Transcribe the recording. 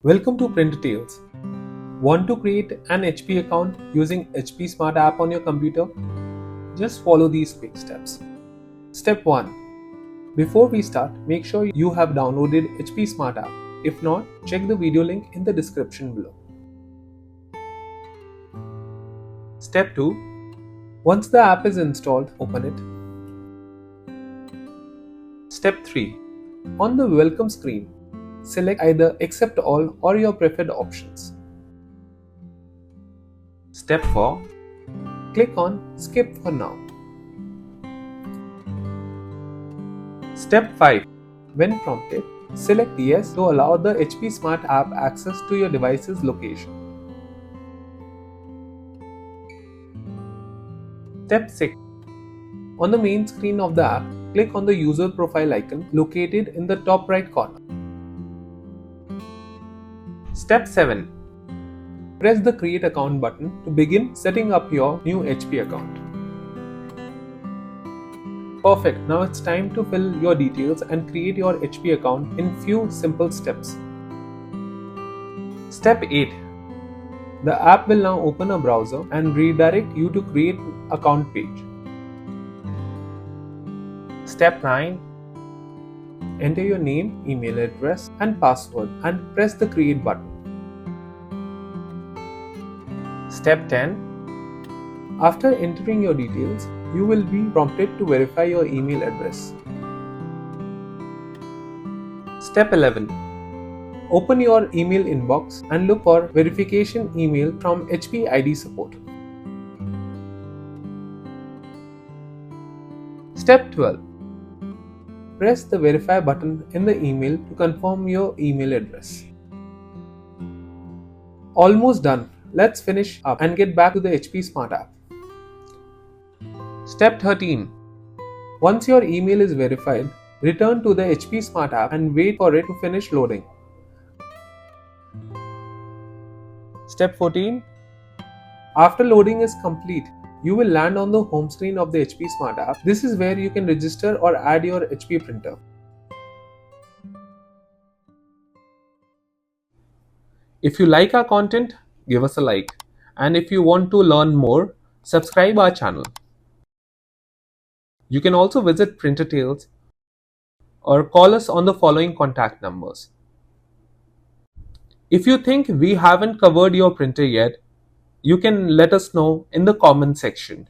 Welcome to Printer Tales. Want to create an HP account using HP Smart App on your computer? Just follow these quick steps. Step 1. Before we start, make sure you have downloaded HP Smart App. If not, check the video link in the description below. Step 2. Once the app is installed, open it. Step 3. On the welcome screen, select either accept all or your preferred options. Step 4. Click on skip for now. Step 5. When prompted, select yes to allow the HP Smart App access to your device's location. Step 6. On the main screen of the app, click on the user profile icon located in the top right corner. Step 7. Press the Create Account button to begin setting up your new HP account. Perfect, now it's time to fill your details and create your HP account in few simple steps. Step 8. The app will now open a browser and redirect you to create account page. Step 9. Enter your name, email address and password and press the create button. Step 10. After entering your details, you will be prompted to verify your email address. Step 11. Open your email inbox and look for verification email from HP ID support. Step 12. Press the verify button in the email to confirm your email address. Almost done. Let's finish up and get back to the HP Smart App. Step 13. Once your email is verified, return to the HP Smart App and wait for it to finish loading. Step 14. After loading is complete, you will land on the home screen of the HP Smart App. This is where you can register or add your HP printer. If you like our content, give us a like. And if you want to learn more, subscribe our channel. You can also visit Printer Tales or call us on the following contact numbers. If you think we haven't covered your printer yet, you can let us know in the comment section.